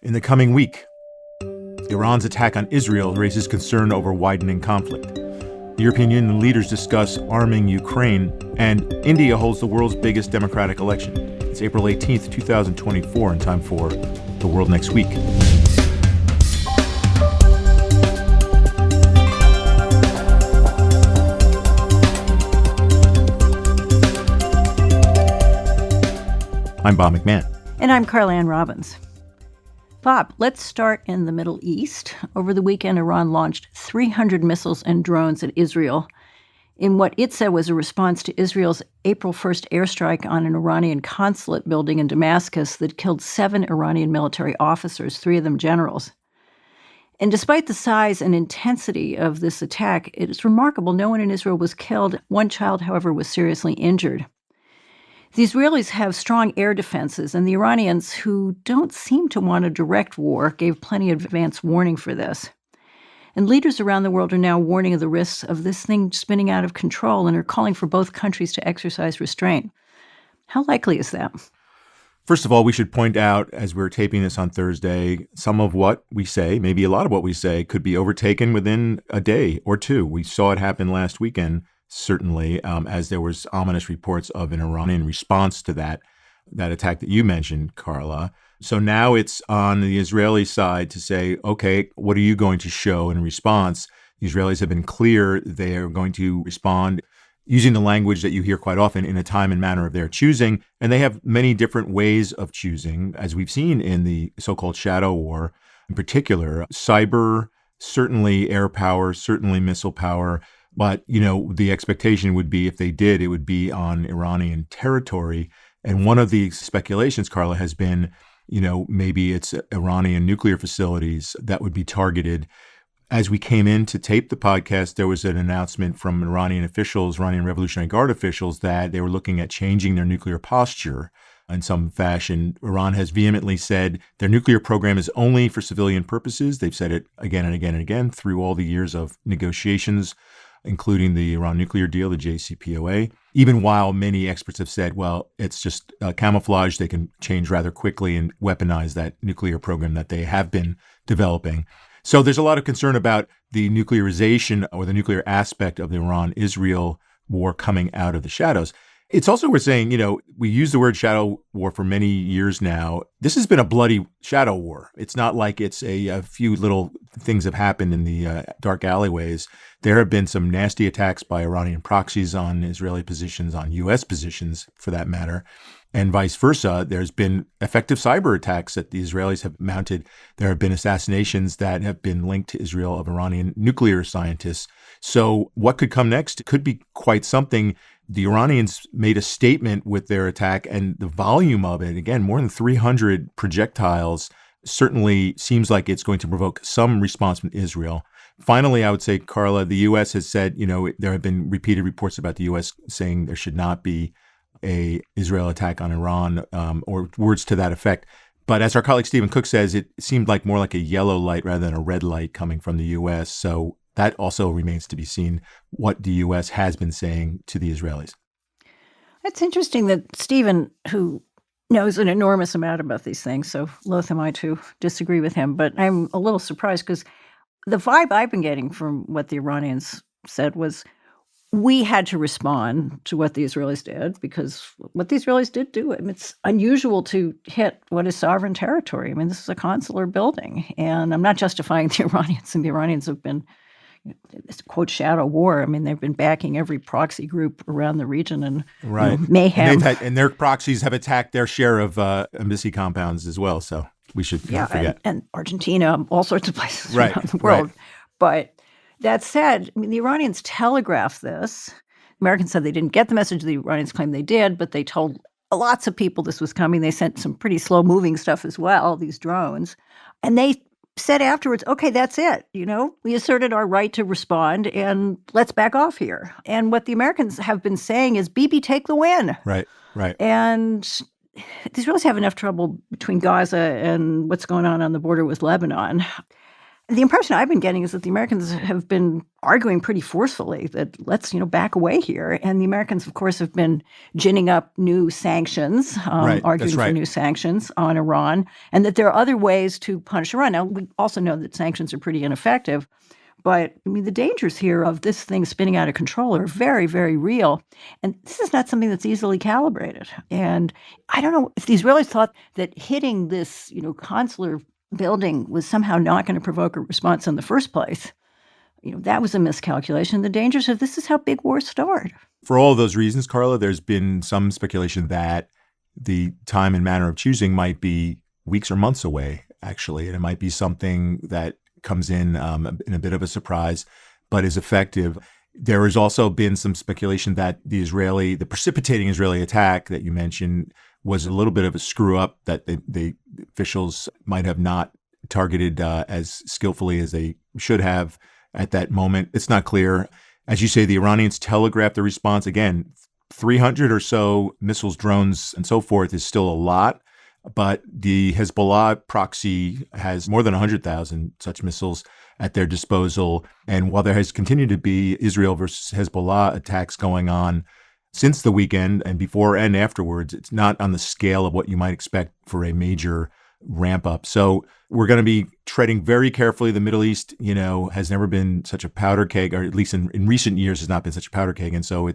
In the coming week, Iran's attack on Israel raises concern over widening conflict. European Union leaders discuss arming Ukraine, and India holds the world's biggest democratic election. It's April 18th, 2024, and time for The World Next Week. I'm Bob McMahon. And I'm Carl-Ann Robbins. Bob, let's start in the Middle East. Over the weekend, Iran launched 300 missiles and drones at Israel in what it said was a response to Israel's April 1st airstrike on an Iranian consulate building in Damascus that killed 7 Iranian military officers, 3 of them generals. And despite the size and intensity of this attack, it is remarkable no one in Israel was killed. One child, however, was seriously injured. The Israelis have strong air defenses, and the Iranians, who don't seem to want a direct war, gave plenty of advance warning for this. And leaders around the world are now warning of the risks of this thing spinning out of control and are calling for both countries to exercise restraint. How likely is that? First of all, we should point out, as we're taping this on Thursday, some of what we say, maybe a lot of what we say, could be overtaken within a day or two. We saw it happen last weekend. Certainly, as there was ominous reports of an Iranian response to that attack that you mentioned, Carla. So now it's on the Israeli side to say, okay, what are you going to show in response? The Israelis have been clear they are going to respond using the language that you hear quite often, in a time and manner of their choosing. And they have many different ways of choosing, as we've seen in the so-called shadow war, in particular, cyber, certainly air power, certainly missile power. But, the expectation would be, if they did, it would be on Iranian territory. And one of the speculations, Carla, has been, maybe it's Iranian nuclear facilities that would be targeted. As we came in to tape the podcast, there was an announcement from Iranian officials, Iranian Revolutionary Guard officials, that they were looking at changing their nuclear posture in some fashion. Iran has vehemently said their nuclear program is only for civilian purposes. They've said it again and again and again through all the years of negotiations, including the Iran nuclear deal, the JCPOA, even while many experts have said, well, it's just camouflage. They can change rather quickly and weaponize that nuclear program that they have been developing. So there's a lot of concern about the nuclearization or the nuclear aspect of the Iran-Israel war coming out of the shadows. It's also worth saying, we use the word shadow war for many years now. This has been a bloody shadow war. It's not like it's a few little things have happened in the dark alleyways. There have been some nasty attacks by Iranian proxies on Israeli positions, on U.S. positions for that matter, and vice versa. There's been effective cyber attacks that the Israelis have mounted. There have been assassinations that have been linked to Israel of Iranian nuclear scientists. So what could come next could be quite something. The Iranians made a statement with their attack, and the volume of it, again, more than 300 projectiles, certainly seems like it's going to provoke some response from Israel. Finally, I would say, Carla, the U.S. has said, there have been repeated reports about the U.S. saying there should not be a Israel attack on Iran, or words to that effect. But as our colleague Stephen Cook says, it seemed like more like a yellow light rather than a red light coming from the U.S. So that also remains to be seen, what the U.S. has been saying to the Israelis. It's interesting that Stephen, who knows an enormous amount about these things, so loath am I to disagree with him, but I'm a little surprised because the vibe I've been getting from what the Iranians said was we had to respond to what the Israelis did, because what the Israelis did do, it's unusual to hit what is sovereign territory. This is a consular building, and I'm not justifying the Iranians, and the Iranians have been, it's quote, shadow war. They've been backing every proxy group around the region and right. Mayhem. And their proxies have attacked their share of embassy compounds as well. So we should not forget. And Argentina, all sorts of places right. around the world. Right. But that said, the Iranians telegraphed this. Americans said they didn't get the message. The Iranians claimed they did, but they told lots of people this was coming. They sent some pretty slow-moving stuff as well, these drones. And they said afterwards, okay, that's it. We asserted our right to respond, and let's back off here. And what the Americans have been saying is, Bibi, take the win. Right. And the Israelis have enough trouble between Gaza and what's going on the border with Lebanon. The impression I've been getting is that the Americans have been arguing pretty forcefully that let's, back away here. And the Americans, of course, have been ginning up new sanctions, Right. arguing That's for right. new sanctions on Iran, and that there are other ways to punish Iran. Now, we also know that sanctions are pretty ineffective. But I mean, the dangers here of this thing spinning out of control are very, very real. And this is not something that's easily calibrated. And I don't know if the Israelis thought that hitting this, consular building was somehow not going to provoke a response in the first place. That was a miscalculation. The dangers of this is how big wars start. For all of those reasons, Carla, there's been some speculation that the time and manner of choosing might be weeks or months away, actually. And it might be something that comes in a bit of a surprise, but is effective. There has also been some speculation that the precipitating Israeli attack that you mentioned was a little bit of a screw up, that the officials might have not targeted as skillfully as they should have at that moment. It's not clear. As you say, the Iranians telegraphed the response. Again, 300 or so missiles, drones, and so forth is still a lot. But the Hezbollah proxy has more than 100,000 such missiles at their disposal. And while there has continued to be Israel versus Hezbollah attacks going on since the weekend and before and afterwards, it's not on the scale of what you might expect for a major ramp up. So we're going to be treading very carefully. The Middle East, has never been such a powder keg, or at least in recent years has not been such a powder keg. And so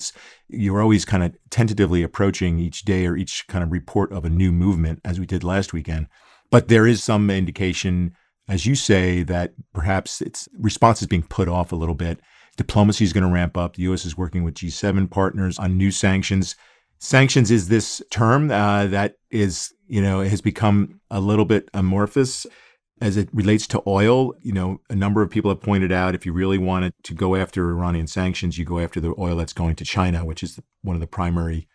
you're always kind of tentatively approaching each day or each kind of report of a new movement, as we did last weekend. But there is some indication, as you say, that perhaps its response is being put off a little bit. Diplomacy is going to ramp up. The U.S. is working with G7 partners on new sanctions. Sanctions is this term that is, has become a little bit amorphous as it relates to oil. A number of people have pointed out if you really wanted to go after Iranian sanctions, you go after the oil that's going to China, which is one of the primary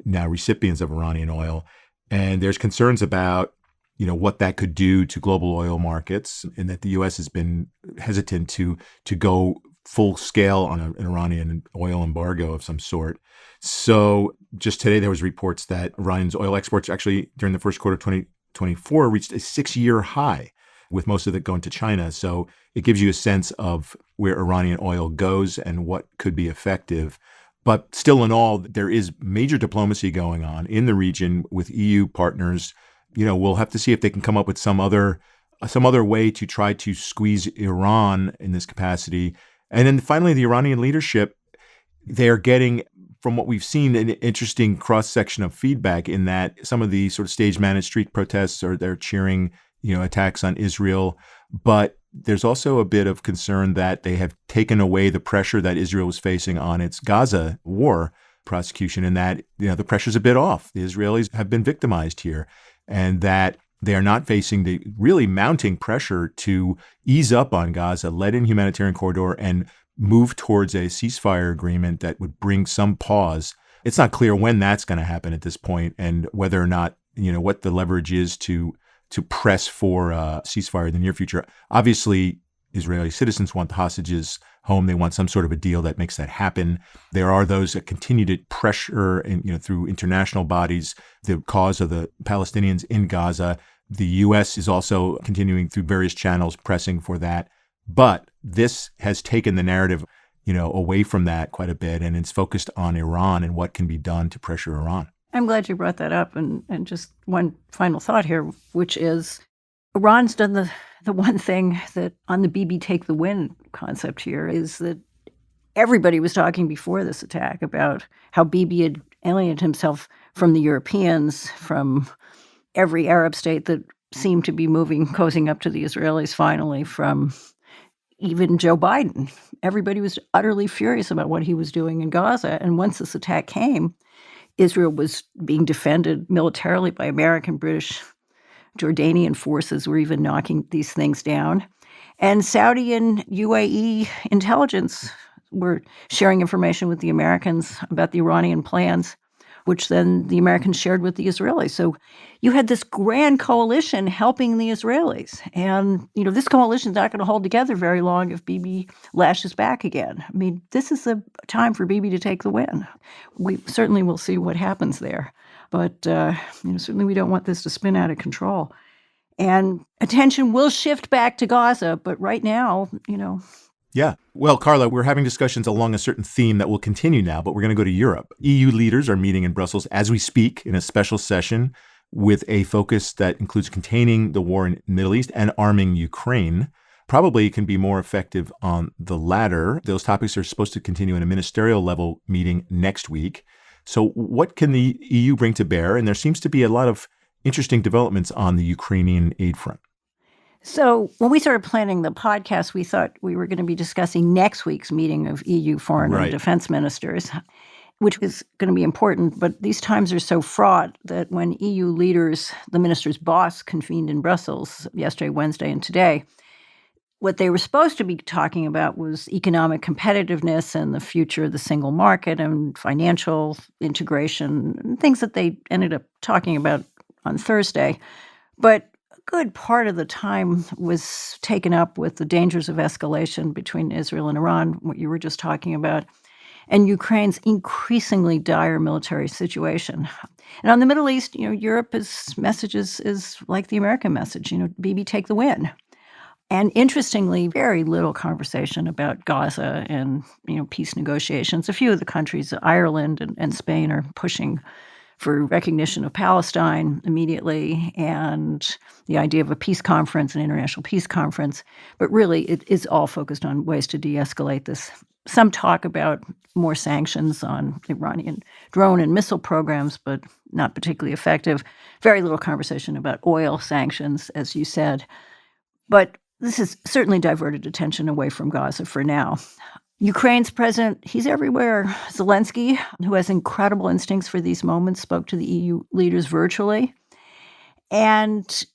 now recipients of Iranian oil. And there's concerns about, what that could do to global oil markets, and that the U.S. has been hesitant to go full scale on an Iranian oil embargo of some sort. So just today, there was reports that Iranian's oil exports actually during the first quarter of 2024 reached a 6-year high, with most of it going to China. So it gives you a sense of where Iranian oil goes and what could be effective. But still in all, there is major diplomacy going on in the region with EU partners. We'll have to see if they can come up with some other way to try to squeeze Iran in this capacity. And then finally, the Iranian leadership, they're getting, from what we've seen, an interesting cross-section of feedback in that some of the sort of stage-managed street protests they're cheering, attacks on Israel. But there's also a bit of concern that they have taken away the pressure that Israel was facing on its Gaza war prosecution, and that, the pressure's a bit off. The Israelis have been victimized here, and that they are not facing the really mounting pressure to ease up on Gaza, let in humanitarian corridor, and move towards a ceasefire agreement that would bring some pause. It's not clear when that's going to happen at this point, and whether or not, what the leverage is to press for a ceasefire in the near future. Obviously, Israeli citizens want the hostages home. They want some sort of a deal that makes that happen. There are those that continue to pressure, and through international bodies, the cause of the Palestinians in Gaza. The U.S. is also continuing through various channels pressing for that. But this has taken the narrative, away from that quite a bit, and it's focused on Iran and what can be done to pressure Iran. I'm glad you brought that up. And just one final thought here, which is Iran's done the one thing that on the Bibi take the win concept here is that everybody was talking before this attack about how Bibi had alienated himself from the Europeans, from every Arab state that seemed to be cozying up to the Israelis finally, from even Joe Biden. Everybody was utterly furious about what he was doing in Gaza. And once this attack came, Israel was being defended militarily by American, British, Jordanian forces were even knocking these things down. And Saudi and UAE intelligence were sharing information with the Americans about the Iranian plans, which then the Americans shared with the Israelis. So you had this grand coalition helping the Israelis. And, this coalition is not going to hold together very long if Bibi lashes back again. I mean, this is the time for Bibi to take the win. We certainly will see what happens there. But, certainly we don't want this to spin out of control. And attention will shift back to Gaza, but right now, Yeah. Well, Carla, we're having discussions along a certain theme that will continue now, but we're going to go to Europe. EU leaders are meeting in Brussels as we speak in a special session with a focus that includes containing the war in the Middle East and arming Ukraine. Probably can be more effective on the latter. Those topics are supposed to continue in a ministerial level meeting next week. So what can the EU bring to bear? And there seems to be a lot of interesting developments on the Ukrainian aid front. So when we started planning the podcast, we thought we were going to be discussing next week's meeting of EU foreign and defense ministers, which is going to be important. But these times are so fraught that when EU leaders, the ministers' boss, convened in Brussels yesterday, Wednesday, and today, what they were supposed to be talking about was economic competitiveness and the future of the single market and financial integration, and things that they ended up talking about on Thursday. But a good part of the time was taken up with the dangers of escalation between Israel and Iran, what you were just talking about, and Ukraine's increasingly dire military situation. And on the Middle East, Europe's message is like the American message, Bibi, take the win. And interestingly, very little conversation about Gaza and, peace negotiations. A few of the countries, Ireland and Spain, are pushing for recognition of Palestine immediately and the idea of a peace conference, an international peace conference. But really, it is all focused on ways to de-escalate this. Some talk about more sanctions on Iranian drone and missile programs, but not particularly effective. Very little conversation about oil sanctions, as you said. But this has certainly diverted attention away from Gaza for now. Ukraine's president, he's everywhere. Zelensky, who has incredible instincts for these moments, spoke to the EU leaders virtually. And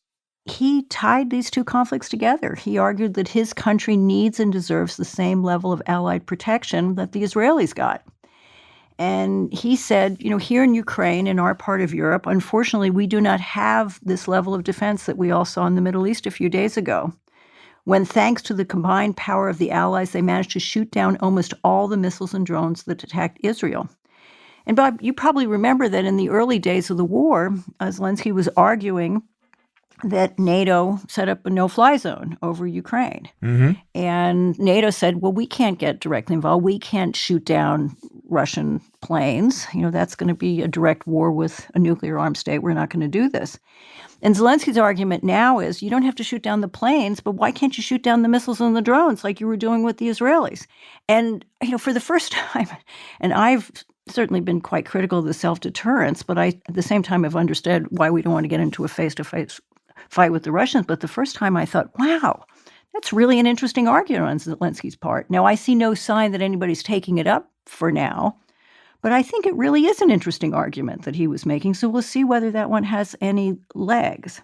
he tied these two conflicts together. He argued that his country needs and deserves the same level of allied protection that the Israelis got. And he said, here in Ukraine, in our part of Europe, unfortunately, we do not have this level of defense that we all saw in the Middle East a few days ago, when, thanks to the combined power of the Allies, they managed to shoot down almost all the missiles and drones that attacked Israel. And Bob, you probably remember that in the early days of the war, Zelensky was arguing that NATO set up a no-fly zone over Ukraine. Mm-hmm. And NATO said, well, we can't get directly involved. We can't shoot down Russian planes. That's going to be a direct war with a nuclear-armed state. We're not going to do this. And Zelensky's argument now is you don't have to shoot down the planes, but why can't you shoot down the missiles and the drones like you were doing with the Israelis? And, for the first time, and I've certainly been quite critical of the self-deterrence, but I, at the same time, have understood why we don't want to get into a face-to-face fight with the Russians. But the first time I thought, wow, that's really an interesting argument on Zelensky's part. Now, I see no sign that anybody's taking it up for now, but I think it really is an interesting argument that he was making. So we'll see whether that one has any legs.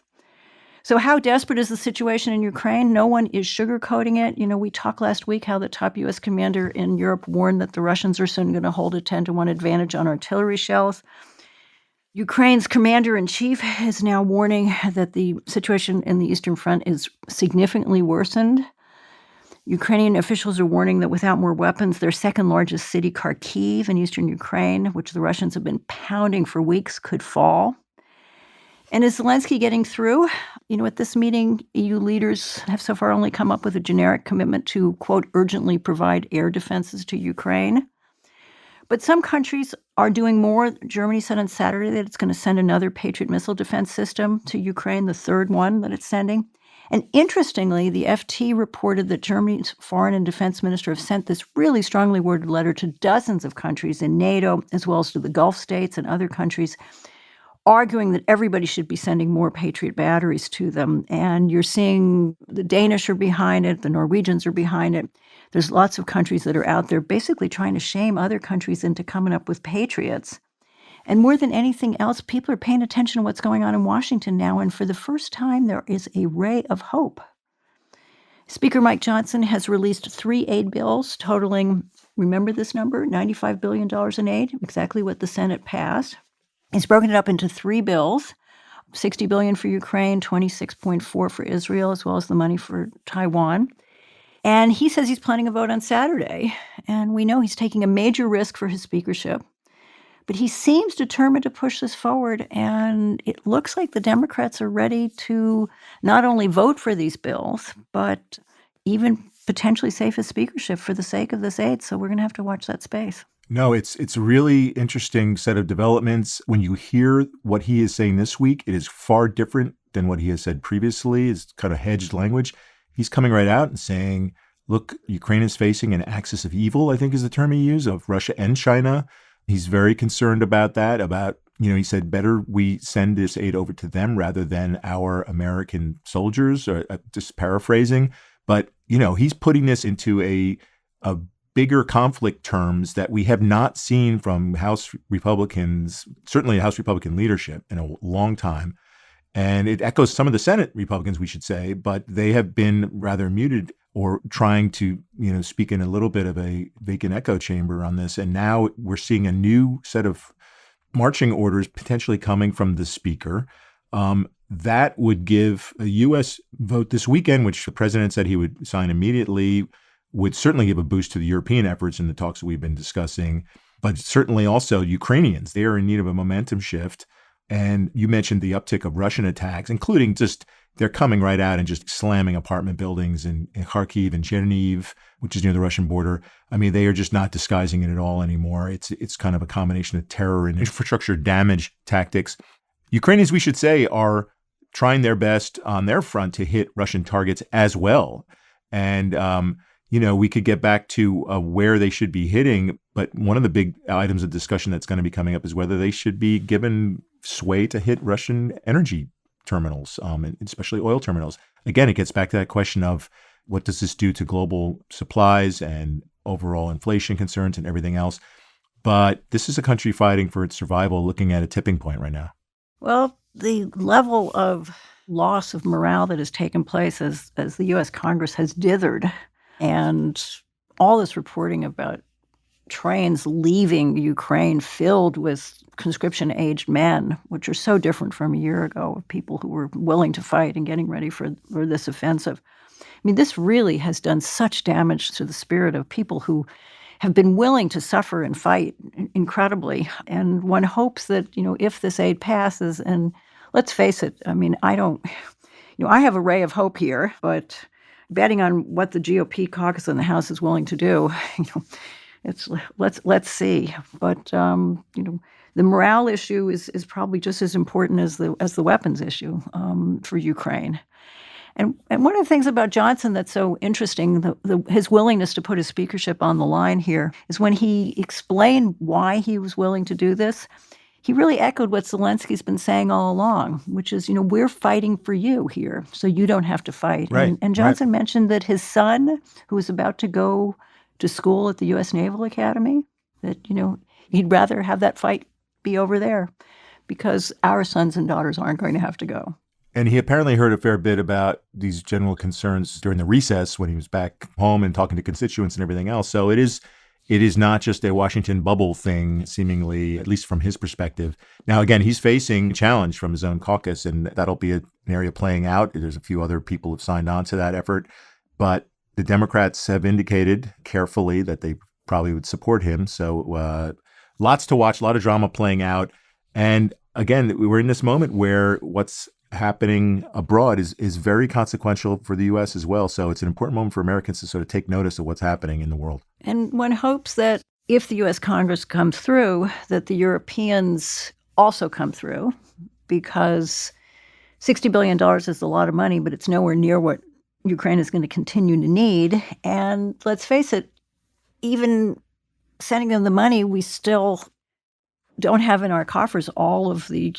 So how desperate is the situation in Ukraine? No one is sugarcoating it. We talked last week how the top U.S. commander in Europe warned that the Russians are soon going to hold a 10-1 advantage on artillery shells. Ukraine's commander-in-chief is now warning that the situation in the Eastern Front is significantly worsened. Ukrainian officials are warning that without more weapons, their second-largest city, Kharkiv, in eastern Ukraine, which the Russians have been pounding for weeks, could fall. And is Zelensky getting through? At this meeting, EU leaders have so far only come up with a generic commitment to, quote, urgently provide air defenses to Ukraine. But some countries are doing more. Germany said on Saturday that it's going to send another Patriot missile defense system to Ukraine, the third one that it's sending. And interestingly, the FT reported that Germany's foreign and defense minister have sent this really strongly worded letter to dozens of countries in NATO, as well as to the Gulf states and other countries, arguing that everybody should be sending more Patriot batteries to them. And you're seeing the Danish are behind it, the Norwegians are behind it. There's lots of countries that are out there basically trying to shame other countries into coming up with Patriots. And more than anything else, people are paying attention to what's going on in Washington now. And for the first time, there is a ray of hope. Speaker Mike Johnson has released 3 aid bills totaling, remember this number, $95 billion in aid, exactly what the Senate passed. He's broken it up into 3 bills, $60 billion for Ukraine, $26.4 for Israel, as well as the money for Taiwan. And he says he's planning a vote on Saturday. And we know he's taking a major risk for his speakership. But he seems determined to push this forward, and it looks like the Democrats are ready to not only vote for these bills, but even potentially save his speakership for the sake of this aid. So we're going to have to watch that space. No, it's a really interesting set of developments. When you hear what he is saying this week, it is far different than what he has said previously. It's kind of hedged language. He's coming right out and saying, look, Ukraine is facing an axis of evil, I think is the term he used, of Russia and China. He's very concerned about that, he said, better we send this aid over to them rather than our American soldiers, or just paraphrasing. But, he's putting this into a bigger conflict terms that we have not seen from House Republicans, certainly House Republican leadership, in a long time. And it echoes some of the Senate Republicans, we should say, but they have been rather muted or trying to, speak in a little bit of a vacant echo chamber on this. And now we're seeing a new set of marching orders potentially coming from the speaker. That would give a U.S. vote this weekend, which the president said he would sign immediately, would certainly give a boost to the European efforts in the talks that we've been discussing, but certainly also Ukrainians. They are in need of a momentum shift. And you mentioned the uptick of Russian attacks, including just they're coming right out and just slamming apartment buildings in Kharkiv and Chernihiv, which is near the Russian border. I mean, they are just not disguising it at all anymore. It's kind of a combination of terror and infrastructure damage tactics. Ukrainians, we should say, are trying their best on their front to hit Russian targets as well. And, we could get back to where they should be hitting, but one of the big items of discussion that's going to be coming up is whether they should be given sway to hit Russian energy terminals, and especially oil terminals. Again, it gets back to that question of what does this do to global supplies and overall inflation concerns and everything else. But this is a country fighting for its survival, looking at a tipping point right now. Well, the level of loss of morale that has taken place as the U.S. Congress has dithered, and all this reporting about trains leaving Ukraine filled with conscription-aged men, which are so different from a year ago, of people who were willing to fight and getting ready for this offensive. I mean, this really has done such damage to the spirit of people who have been willing to suffer and fight incredibly. And one hopes that, if this aid passes, and let's face it, I mean, I have a ray of hope here, but betting on what the GOP caucus in the House is willing to do, let's see. But the morale issue is probably just as important as the weapons issue for Ukraine. And one of the things about Johnson that's so interesting, his willingness to put his speakership on the line here, is when he explained why he was willing to do this, he really echoed what Zelensky's been saying all along, which is, we're fighting for you here, so you don't have to fight. Right, and Johnson mentioned that his son, who was about to go to school at the U.S. Naval Academy, that, he'd rather have that fight be over there because our sons and daughters aren't going to have to go. And he apparently heard a fair bit about these general concerns during the recess when he was back home and talking to constituents and everything else. So it is not just a Washington bubble thing, seemingly, at least from his perspective. Now, again, he's facing a challenge from his own caucus, and that'll be an area playing out. There's a few other people who've signed on to that effort. But the Democrats have indicated carefully that they probably would support him. So lots to watch, a lot of drama playing out. And again, we're in this moment where what's happening abroad is very consequential for the U.S. as well. So it's an important moment for Americans to sort of take notice of what's happening in the world. And one hopes that if the U.S. Congress comes through, that the Europeans also come through, because $60 billion is a lot of money, but it's nowhere near what Ukraine is going to continue to need. And let's face it, even sending them the money, we still don't have in our coffers all of the,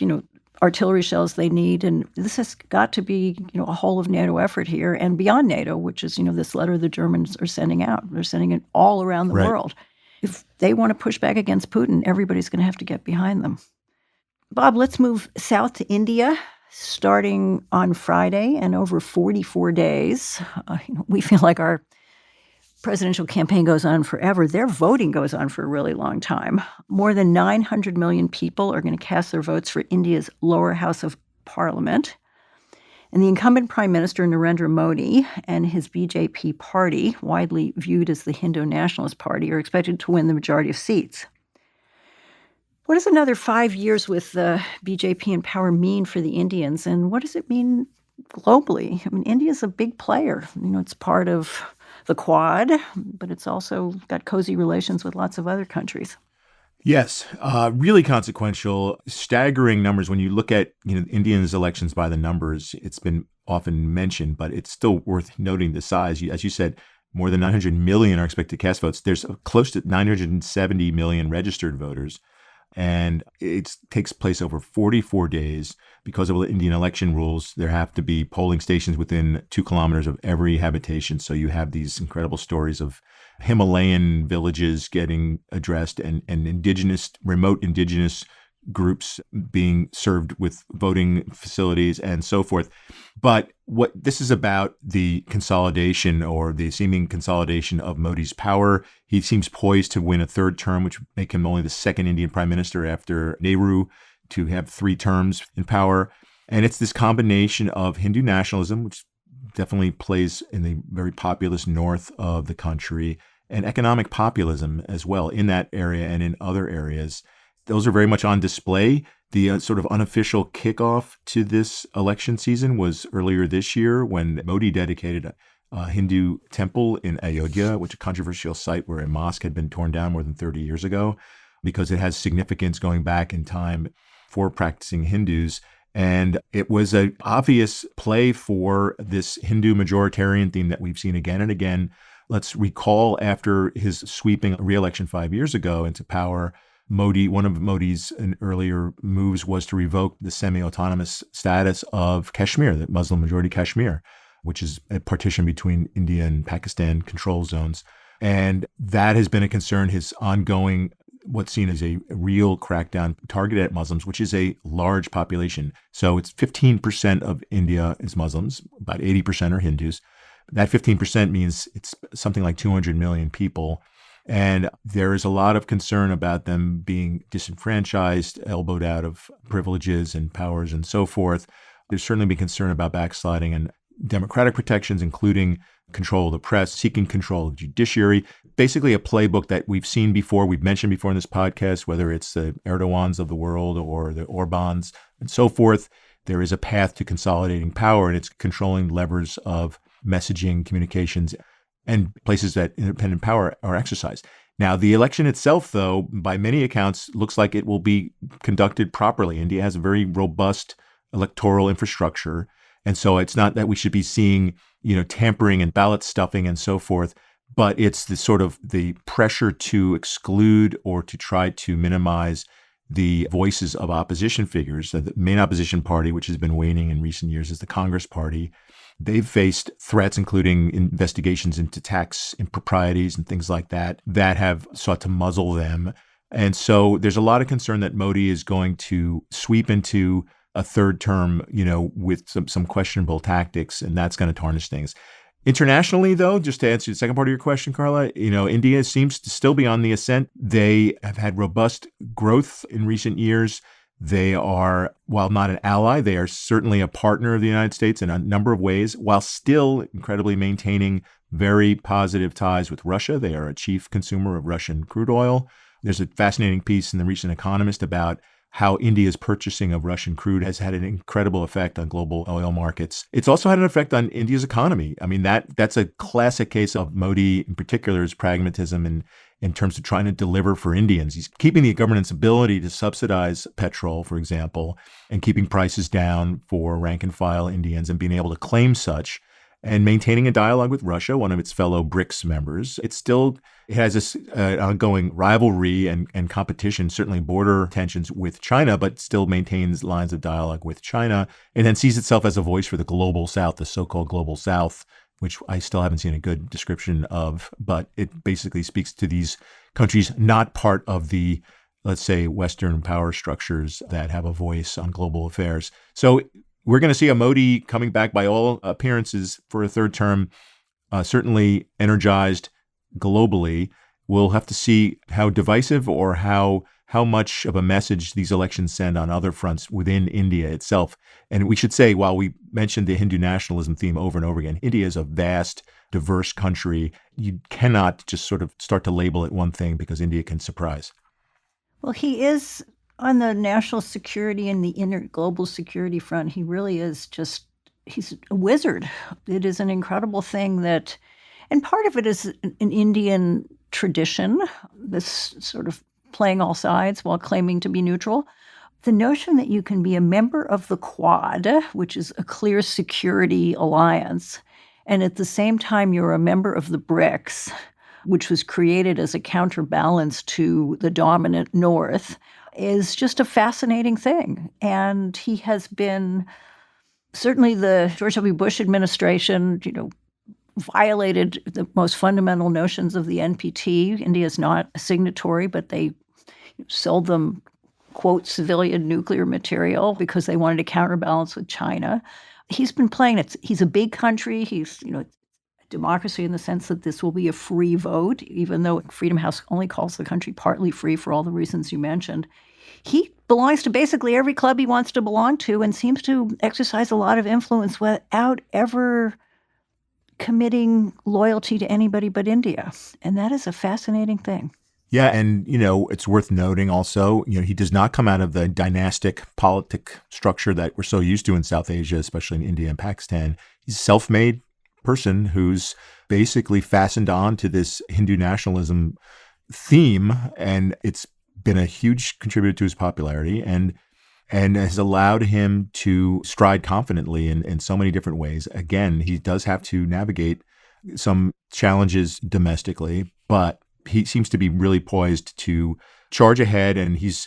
artillery shells they need. And this has got to be, a whole of NATO effort here and beyond NATO, which is, this letter the Germans are sending out. They're sending it all around the world. If they want to push back against Putin, everybody's going to have to get behind them. Bob, let's move south to India, starting on Friday and over 44 days. We feel like our presidential campaign goes on forever. Their voting goes on for a really long time. More than 900 million people are going to cast their votes for India's lower house of parliament. And the incumbent Prime Minister Narendra Modi and his BJP party, widely viewed as the Hindu Nationalist Party, are expected to win the majority of seats. What does another 5 years with the BJP in power mean for the Indians, and what does it mean globally? I mean, India's a big player. It's part of the Quad, but it's also got cozy relations with lots of other countries. Yes, really consequential, staggering numbers. When you look at Indians' elections by the numbers, it's been often mentioned, but it's still worth noting the size. As you said, more than 900 million are expected to cast votes. There's close to 970 million registered voters, and it takes place over 44 days. Because of the Indian election rules, there have to be polling stations within 2 kilometers of every habitation. So you have these incredible stories of Himalayan villages getting addressed and remote indigenous groups being served with voting facilities and so forth. But what this is about, the consolidation or the seeming consolidation of Modi's power. He seems poised to win a 3rd term, which would make him only the 2nd Indian prime minister after Nehru to have 3 terms in power. And it's this combination of Hindu nationalism, which definitely plays in the very populous north of the country, and economic populism as well in that area and in other areas. Those are very much on display. The sort of unofficial kickoff to this election season was earlier this year when Modi dedicated a Hindu temple in Ayodhya, which is a controversial site where a mosque had been torn down more than 30 years ago, because it has significance going back in time for practicing Hindus. And it was an obvious play for this Hindu majoritarian theme that we've seen again and again. Let's recall, after his sweeping re-election 5 years ago into power, one of Modi's earlier moves was to revoke the semi-autonomous status of Kashmir, the Muslim-majority Kashmir, which is a partition between India and Pakistan control zones. And that has been a concern, his ongoing, what's seen as a real crackdown targeted at Muslims, which is a large population. So it's 15% of India is Muslims, about 80% are Hindus. That 15% means it's something like 200 million people. And there is a lot of concern about them being disenfranchised, elbowed out of privileges and powers and so forth. There's certainly been concern about backsliding and democratic protections, including control of the press, seeking control of the judiciary. Basically a playbook that we've seen before, we've mentioned before in this podcast, whether it's the Erdogans of the world or the Orbans and so forth. There is a path to consolidating power, and it's controlling levers of messaging, communications, and places that independent power are exercised. Now, the election itself, though, by many accounts, looks like it will be conducted properly. India has a very robust electoral infrastructure. And so it's not that we should be seeing, tampering and ballot stuffing and so forth, but it's the sort of the pressure to exclude or to try to minimize the voices of opposition figures. The main opposition party, which has been waning in recent years, is the Congress Party. They've faced threats, including investigations into tax improprieties and things like that, that have sought to muzzle them. And so there's a lot of concern that Modi is going to sweep into a 3rd term, with some questionable tactics, and that's going to tarnish things. Internationally, though, just to answer the second part of your question, Carla, India seems to still be on the ascent. They have had robust growth in recent years. They are, while not an ally, they are certainly a partner of the United States in a number of ways, while still incredibly maintaining very positive ties with Russia. They are a chief consumer of Russian crude oil. There's a fascinating piece in the recent Economist about how India's purchasing of Russian crude has had an incredible effect on global oil markets. It's also had an effect on India's economy. I mean, that's a classic case of Modi, in particular's pragmatism in terms of trying to deliver for Indians. He's keeping the government's ability to subsidize petrol, for example, and keeping prices down for rank and file Indians and being able to claim such, and maintaining a dialogue with Russia, one of its fellow BRICS members. It has this ongoing rivalry and competition, certainly border tensions with China, but still maintains lines of dialogue with China, and then sees itself as a voice for the global South, the so-called global South, which I still haven't seen a good description of, but it basically speaks to these countries not part of the, let's say, Western power structures that have a voice on global affairs. So we're going to see a Modi coming back by all appearances for a 3rd term, certainly energized globally. We'll have to see how divisive or how much of a message these elections send on other fronts within India itself. And we should say, while we mentioned the Hindu nationalism theme over and over again, India is a vast, diverse country. You cannot just sort of start to label it one thing because India can surprise. Well, he is On the national security and the inner global security front, he really is he's a wizard. It is an incredible thing and part of it is an Indian tradition, this sort of playing all sides while claiming to be neutral. The notion that you can be a member of the Quad, which is a clear security alliance, and at the same time you're a member of the BRICS, which was created as a counterbalance to the dominant North, is just a fascinating thing. And he has been, certainly the George W. Bush administration, violated the most fundamental notions of the NPT. India is not a signatory, but they sold them, quote, civilian nuclear material because they wanted to counterbalance with China. He's been playing it. He's a big country. He's, democracy in the sense that this will be a free vote, even though Freedom House only calls the country partly free for all the reasons you mentioned. He belongs to basically every club he wants to belong to and seems to exercise a lot of influence without ever committing loyalty to anybody but India. And that is a fascinating thing. Yeah, and, it's worth noting also, he does not come out of the dynastic politic structure that we're so used to in South Asia, especially in India and Pakistan. He's a self-made person who's basically fastened on to this Hindu nationalism theme, and it's been a huge contributor to his popularity and has allowed him to stride confidently in so many different ways. Again, he does have to navigate some challenges domestically, but he seems to be really poised to charge ahead, and he's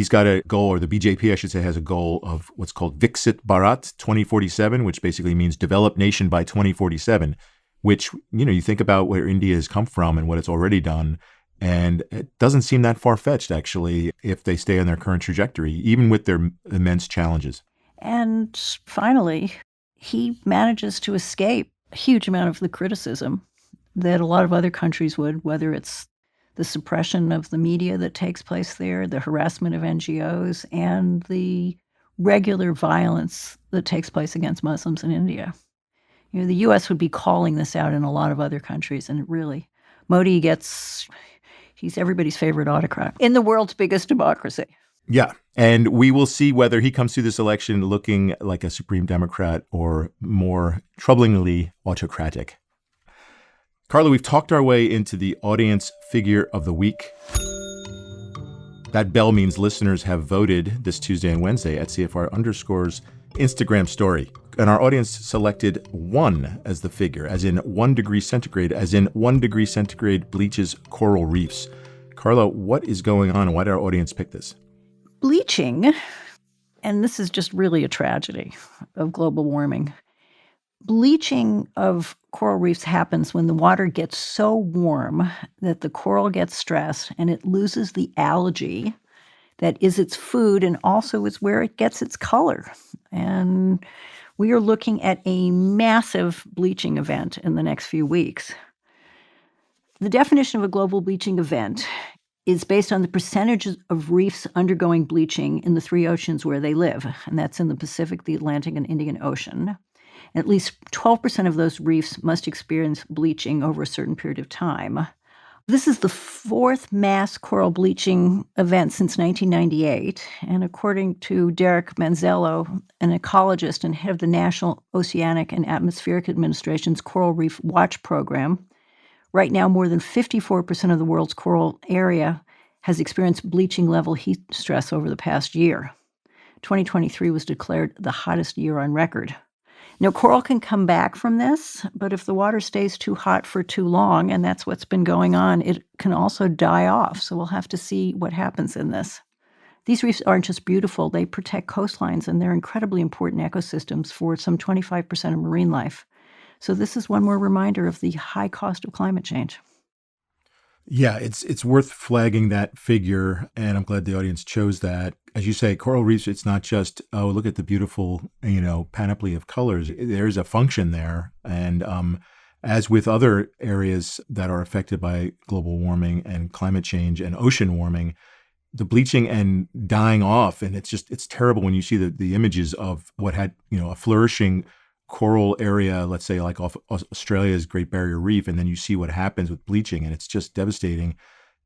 got a goal, or the BJP, I should say, has a goal of what's called Viksit Bharat 2047, which basically means developed nation by 2047, which, you think about where India has come from and what it's already done, and it doesn't seem that far-fetched, actually, if they stay on their current trajectory, even with their immense challenges. And finally, he manages to escape a huge amount of the criticism that a lot of other countries would, whether it's the suppression of the media that takes place there, the harassment of NGOs, and the regular violence that takes place against Muslims in India. The U.S. would be calling this out in a lot of other countries, and really, Modi he's everybody's favorite autocrat in the world's biggest democracy. Yeah, and we will see whether he comes through this election looking like a Supreme Democrat or more troublingly autocratic. Carla, we've talked our way into the audience figure of the week. That bell means listeners have voted this Tuesday and Wednesday at CFR_'s Instagram story. And our audience selected 1 as the figure, as in 1 degree centigrade, as in 1 degree centigrade bleaches coral reefs. Carla, what is going on and why did our audience pick this? Bleaching, and this is just really a tragedy of global warming. Bleaching of coral reefs happens when the water gets so warm that the coral gets stressed and it loses the algae that is its food and also is where it gets its color. And we are looking at a massive bleaching event in the next few weeks. The definition of a global bleaching event is based on the percentage of reefs undergoing bleaching in the 3 oceans where they live, and that's in the Pacific, the Atlantic, and Indian Ocean. At least 12% of those reefs must experience bleaching over a certain period of time. This is the 4th mass coral bleaching event since 1998, and according to Derek Manzello, an ecologist and head of the National Oceanic and Atmospheric Administration's Coral Reef Watch Program, right now more than 54% of the world's coral area has experienced bleaching level heat stress over the past year. 2023 was declared the hottest year on record. Now, coral can come back from this, but if the water stays too hot for too long, and that's what's been going on, it can also die off. So we'll have to see what happens in this. These reefs aren't just beautiful, they protect coastlines, and they're incredibly important ecosystems for some 25% of marine life. So this is one more reminder of the high cost of climate change. Yeah, it's worth flagging that figure, and I'm glad the audience chose that. As you say, coral reefs, it's not just, oh, look at the beautiful, panoply of colors. There's a function there. And as with other areas that are affected by global warming and climate change and ocean warming, the bleaching and dying off, and it's terrible when you see the images of what had, a flourishing coral area, let's say like off Australia's Great Barrier Reef, and then you see what happens with bleaching, and it's just devastating.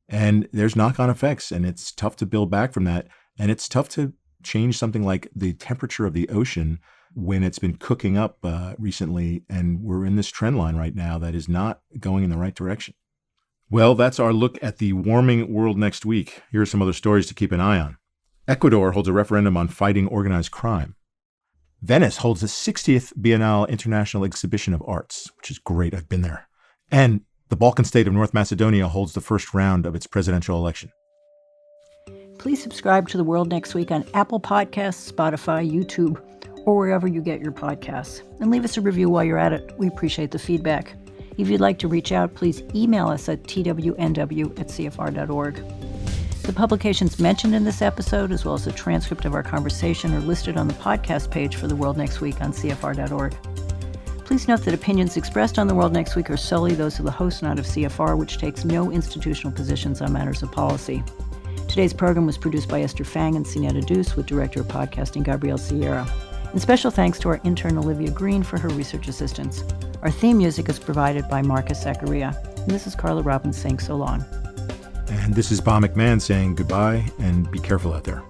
And there's knock-on effects, and it's tough to build back from that. And it's tough to change something like the temperature of the ocean when it's been cooking up recently, and we're in this trend line right now that is not going in the right direction. Well, that's our look at the warming world next week. Here are some other stories to keep an eye on. Ecuador holds a referendum on fighting organized crime. Venice holds the 60th Biennale International Exhibition of Arts, which is great. I've been there. And the Balkan state of North Macedonia holds the first round of its presidential election. Please subscribe to The World Next Week on Apple Podcasts, Spotify, YouTube, or wherever you get your podcasts. And leave us a review while you're at it. We appreciate the feedback. If you'd like to reach out, please email us at twnw@cfr.org. The publications mentioned in this episode, as well as a transcript of our conversation, are listed on the podcast page for The World Next Week on cfr.org. Please note that opinions expressed on The World Next Week are solely those of the host, not of CFR, which takes no institutional positions on matters of policy. Today's program was produced by Esther Fang and Sinetta Deuce, with Director of Podcasting Gabrielle Sierra. And special thanks to our intern Olivia Green for her research assistance. Our theme music is provided by Marcus Zachariah. And this is Carla Robbins saying so long. And this is Bob McMahon saying goodbye and be careful out there.